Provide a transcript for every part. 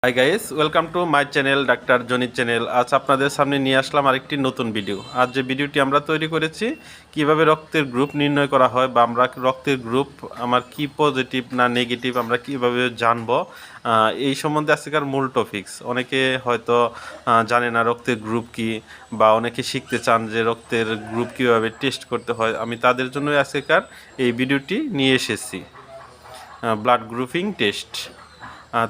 High guys, welcome to my channel doctor জনির চ্যানেল। আজ আপনাদের সামনে নিয়ে আসলাম আরেকটি নতুন ভিডিও। আজ যে ভিডিওটি আমরা তৈরি করেছি কিভাবে রক্তের গ্রুপ নির্ণয় করা হয় বা আমরা রক্তের গ্রুপ আমার কি পজিটিভ না নেগেটিভ আমরা কিভাবে জানবো, এই সম্বন্ধে আজকের মূল টপিকস। অনেকে হয়তো জানে না রক্তের গ্রুপ কি, বা অনেকে শিখতে চান যে রক্তের গ্রুপ কিভাবে টেস্ট করতে হয়। আমি তাদের জন্য আজকের এই ভিডিওটি নিয়ে এসেছি, ব্লাড গ্রুপিং টেস্ট।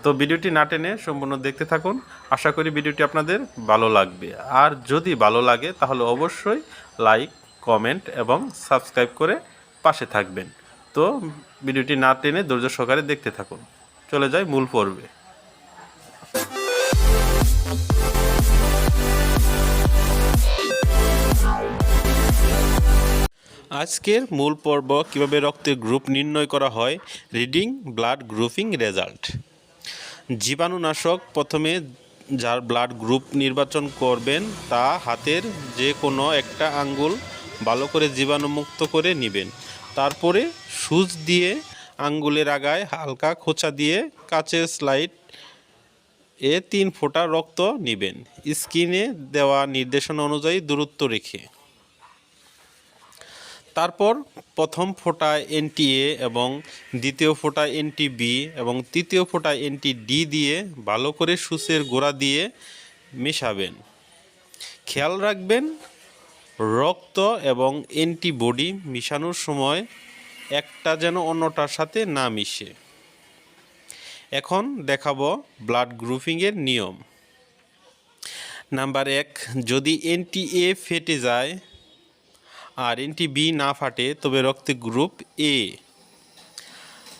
তো ভিডিওটি না টেনে সম্পূর্ণ দেখতে থাকুন। আশা করি ভিডিওটি আপনাদের ভালো লাগবে। আর যদি ভালো লাগে তাহলে অবশ্যই লাইক, কমেন্ট এবং সাবস্ক্রাইব করে পাশে থাকবেন। তো ভিডিওটি না টেনে ধৈর্য সহকারে দেখতে থাকুন। চলে যাই মূল পর্বে। আজকের মূল পর্ব কিভাবে রক্তের গ্রুপ নির্ণয় করা হয়, রিডিং ব্লাড গ্রুপিং রেজাল্ট। জীবাণুনাশক প্রথমে যার ব্লাড গ্রুপ নির্বাচন করবেন তা হাতের যে কোনো একটা আঙ্গুল ভালো করে জীবাণুমুক্ত করে নেবেন। তারপরে সুচ দিয়ে আঙ্গুলের আগায় হালকা খোঁচা দিয়ে কাচের স্লাইড 3 ফোঁটা রক্ত নেবেন, স্ক্রিনে দেওয়া নির্দেশনা অনুযায়ী দূরত্ব রেখে। তারপর প্রথম ফোঁটায় এনটিএ এবং দ্বিতীয় ফোঁটায় এনটিবি এবং তৃতীয় ফোঁটায় এনটিডি দিয়ে ভালো করে সুচের গোড়া দিয়ে মেশাবেন। খেয়াল রাখবেন রক্ত এবং অ্যান্টিবডি মিশানোর সময় একটা যেন অন্যটার সাথে না মিশে। এখন দেখাবো ব্লাড গ্রুপিংয়ের নিয়ম। নাম্বার 1, যদি এনটিএ ফেটে যায় আর এনটিবি না ফাটে তবে রক্তের গ্রুপ এ।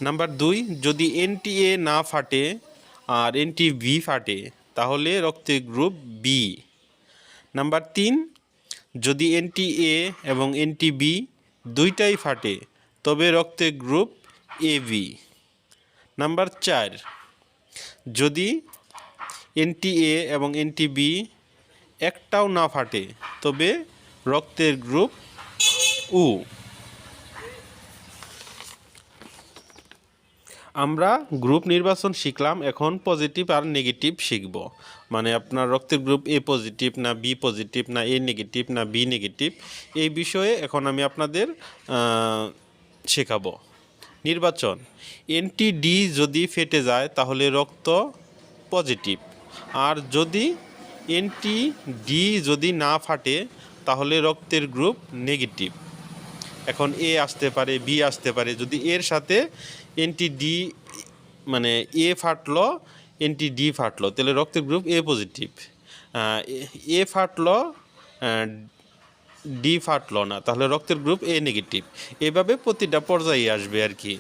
নাম্বার 2, যদি এনটিএ না ফাটে আর এনটিবি ফাটে তাহলে রক্তের গ্রুপ বি। নাম্বার 3, যদি এনটিএ এবং এনটিবি দুইটাই ফাটে তবে রক্তের গ্রুপ এবি। নাম্বার 4, যদি এনটিএ এবং এনটিবি একটাও না ফাটে তবে রক্তের গ্রুপ ও। আমরা গ্রুপ নির্বাচন শিখলাম, এখন পজিটিভ আর নেগেটিভ শিখব। মানে আপনার রক্তের গ্রুপ এ পজিটিভ না বি পজিটিভ না এ নেগেটিভ না বি নেগেটিভ, এই বিষয়ে এখন আমি আপনাদের শেখাবো। নির্বাচন: এনটিডি যদি ফেটে যায় তাহলে রক্ত পজিটিভ, আর যদি এনটিডি যদি না ফাটে তাহলে রক্তের গ্রুপ নেগেটিভ। এখন এ আসতে পারে, বি আসতে পারে। যদি এর সাথে এনটিডি মানে এ ফাটলো, এনটিডি ফাটলো তাহলে রক্তের গ্রুপ এ পজিটিভ। এ ফাটলো, ডি ফাটলো না তাহলে রক্তের গ্রুপ এ নেগেটিভ। এভাবে প্রতিটা পর্যায়ে আসবে আর কি।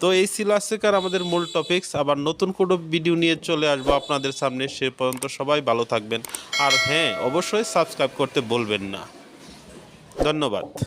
তো এই ছিল আজকের আমাদের মূল টপিকস। আবার নতুন কোনো ভিডিও নিয়ে চলে আসবো আপনাদের সামনে। সে পর্যন্ত সবাই ভালো থাকবেন। আর হ্যাঁ, অবশ্যই সাবস্ক্রাইব করতে বলবেন না। ধন্যবাদ।